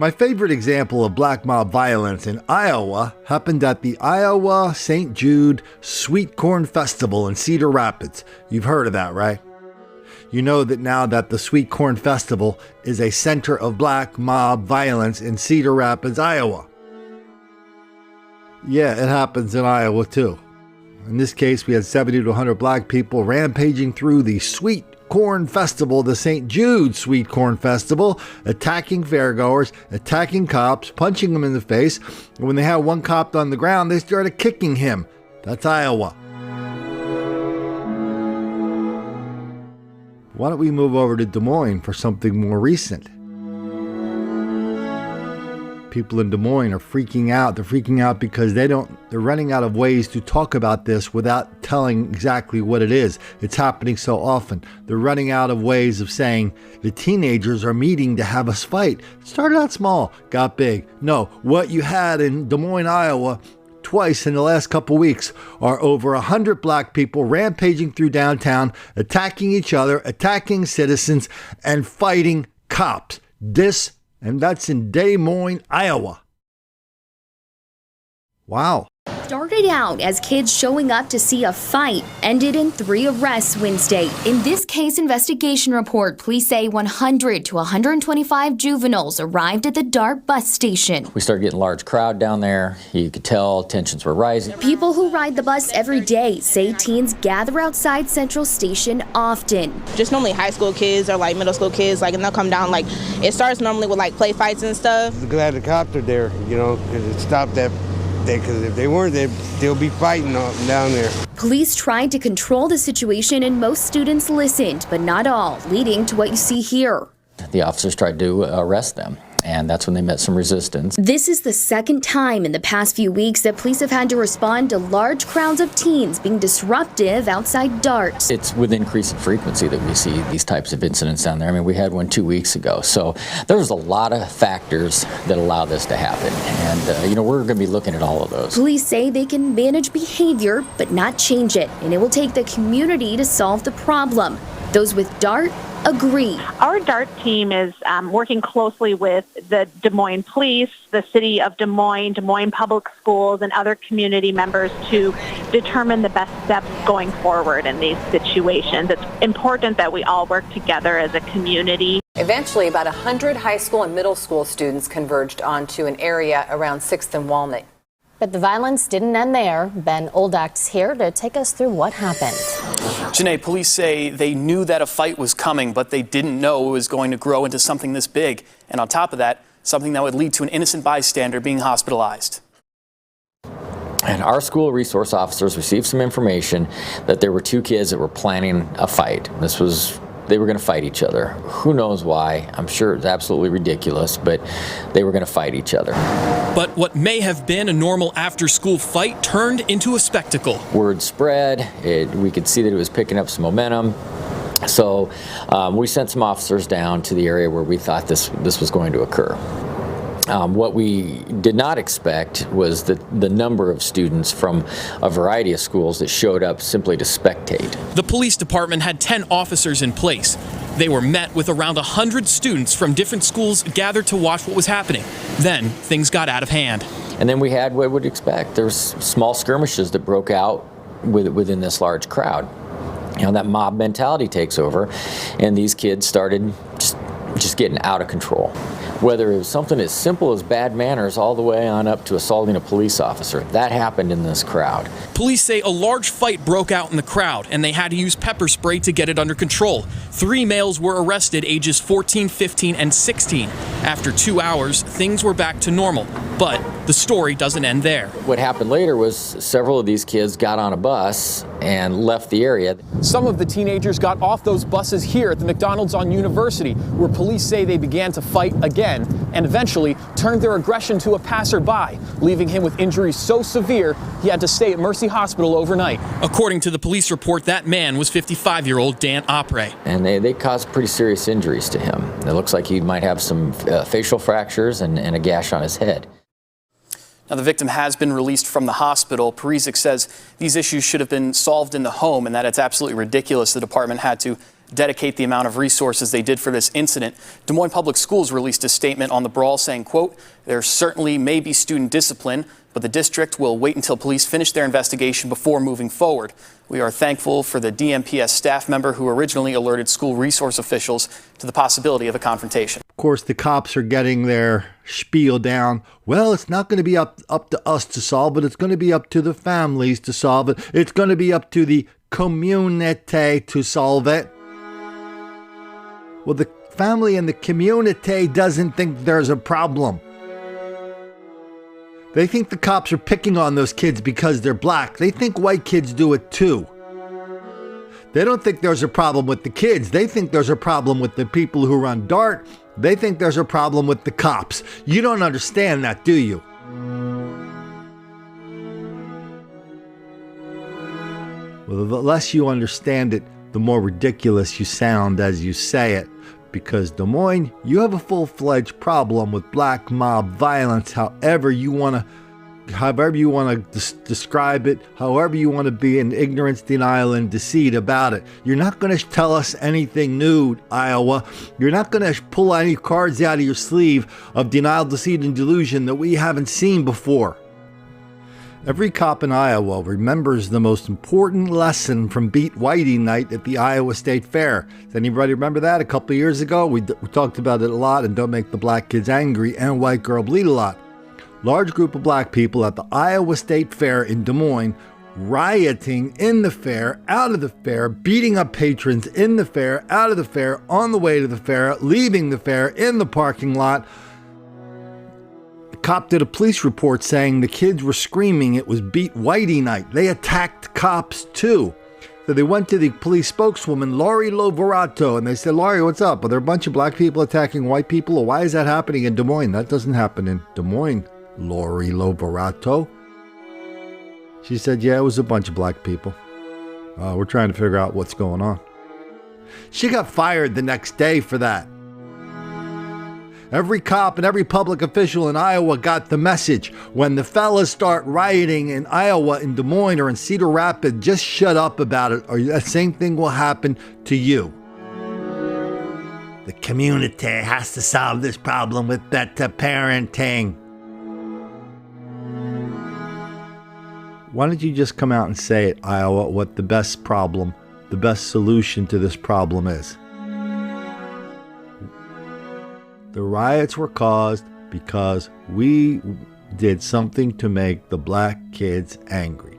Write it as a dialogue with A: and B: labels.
A: My favorite example of black mob violence in Iowa happened at the Iowa St. Jude Sweet Corn Festival in Cedar Rapids. You've heard of that, right? You know that now that the Sweet Corn Festival is a center of black mob violence in Cedar Rapids, Iowa. Yeah, it happens in Iowa too. In this case, we had 70 to 100 black people rampaging through the Sweet Corn Festival, the St. Jude Sweet Corn Festival, attacking fairgoers, attacking cops, punching them in the face. And when they had one cop on the ground, they started kicking him. That's Iowa. Why don't we move over to Des Moines for something more recent? People in Des Moines are freaking out. They're freaking out because they're running out of ways to talk about this without telling exactly what it is. It's happening so often. They're running out of ways of saying the teenagers are meeting to have us fight. It started out small, got big. No, what you had in Des Moines, Iowa, twice in the last couple weeks are over 100 black people rampaging through downtown, attacking each other, attacking citizens, and fighting cops. And that's in Des Moines, Iowa. Wow.
B: Started out as kids showing up to see a fight, ended in 3 arrests Wednesday. In this case investigation report, police say 100 to 125 juveniles arrived at the DART bus station.
C: We started getting a large crowd down there. You could tell tensions were rising.
B: People who ride the bus every day say teens gather outside Central Station often.
D: Just normally high school kids or like middle school kids, and they'll come down, it starts normally with play fights and stuff.
E: Glad the cops are there, because it stopped that. Because if they weren't, they'd still be fighting down there.
B: Police tried to control the situation and most students listened, but not all, leading to what you see here.
C: The officers tried to arrest them, and that's when they met some resistance.
B: This is the second time in the past few weeks that police have had to respond to large crowds of teens being disruptive outside DART.
C: It's with increasing frequency that we see these types of incidents down there. I mean, we had one 2 weeks ago. So there was a lot of factors that allow this to happen. And, we're going to be looking at all of those.
B: Police say they can manage behavior, but not change it. And it will take the community to solve the problem. Those with DART agree.
F: Our DART team is working closely with the Des Moines Police, the City of Des Moines Public Schools, and other community members to determine the best steps going forward in these situations. It's important that we all work together as a community.
G: Eventually, about 100 high school and middle school students converged onto an area around 6th and Walnut.
H: But the violence didn't end there. Ben Oldac's here to take us through what happened.
I: Janae, police say they knew that a fight was coming, but they didn't know it was going to grow into something this big. And on top of that, something that would lead to an innocent bystander being hospitalized.
C: And our school resource officers received some information that there were 2 kids that were planning a fight. They were going to fight each other. Who knows why? I'm sure it's absolutely ridiculous, but they were going to fight each other.
J: But what may have been a normal after-school fight turned into a spectacle.
C: Word spread. We could see that it was picking up some momentum. So we sent some officers down to the area where we thought this was going to occur. What we did not expect was the number of students from a variety of schools that showed up simply to spectate.
J: The police department had 10 officers in place. They were met with around 100 students from different schools gathered to watch what was happening. Then things got out of hand.
C: And then we had what we would expect. There was small skirmishes that broke out within this large crowd. That mob mentality takes over, and these kids started just getting out of control. Whether it was something as simple as bad manners all the way on up to assaulting a police officer, that happened in this crowd.
J: Police say a large fight broke out in the crowd, and they had to use pepper spray to get it under control. 3 males were arrested, ages 14, 15, and 16. After 2 hours, things were back to normal. But the story doesn't end there.
C: What happened later was several of these kids got on a bus and left the area.
I: Some of the teenagers got off those buses here at the McDonald's on University, where police say they began to fight again and eventually turned their aggression to a passerby, leaving him with injuries so severe he had to stay at Mercy Hospital overnight.
J: According to the police report, that man was 55-year-old Dan Opre.
C: And they caused pretty serious injuries to him. It looks like he might have some facial fractures and a gash on his head.
I: Now, the victim has been released from the hospital. Parizek says these issues should have been solved in the home and that it's absolutely ridiculous the department had to dedicate the amount of resources they did for this incident. Des Moines Public Schools released a statement on the brawl saying, quote, "There certainly may be student discipline, but the district will wait until police finish their investigation before moving forward. We are thankful for the DMPS staff member who originally alerted school resource officials to the possibility of a confrontation."
A: Of course, the cops are getting their spiel down. Well, it's not going to be up to us to solve it. It's going to be up to the families to solve it. It's going to be up to the community to solve it. Well, the family and the community doesn't think there's a problem. They think the cops are picking on those kids because they're black. They think white kids do it too. They don't think there's a problem with the kids. They think there's a problem with the people who run DART. They think there's a problem with the cops. You don't understand that, do you? Well, the less you understand it, the more ridiculous you sound as you say it. Because Des Moines, you have a full-fledged problem with black mob violence, however you want to describe it, however you want to be in ignorance, denial, and deceit about it. You're not going to tell us anything new, Iowa. You're not going to pull any cards out of your sleeve of denial, deceit, and delusion that we haven't seen before. Every cop in Iowa remembers the most important lesson from Beat Whitey night at the Iowa State Fair. Does anybody remember that? A couple of years ago, we talked about it a lot, and Don't Make the Black Kids Angry and White Girl Bleed a lot. Large group of black people at the Iowa State Fair in Des Moines, rioting in the fair, out of the fair, beating up patrons in the fair, out of the fair, on the way to the fair, leaving the fair, in the parking lot. Cop did a police report saying the kids were screaming it was Beat Whitey night. They attacked cops too. So they went to the police spokeswoman, Lori Loverato, and they said, "Lori, what's up? Are there a bunch of black people attacking white people? Or why is that happening in Des Moines? That doesn't happen in Des Moines, Lori Loverato." She said, "Yeah, it was a bunch of black people. We're trying to figure out what's going on." She got fired the next day for that. Every cop and every public official in Iowa got the message. When the fellas start rioting in Iowa, in Des Moines, or in Cedar Rapids, just shut up about it, or the same thing will happen to you. The community has to solve this problem with better parenting. Why don't you just come out and say it, Iowa, what the best solution to this problem is? The riots were caused because we did something to make the black kids angry.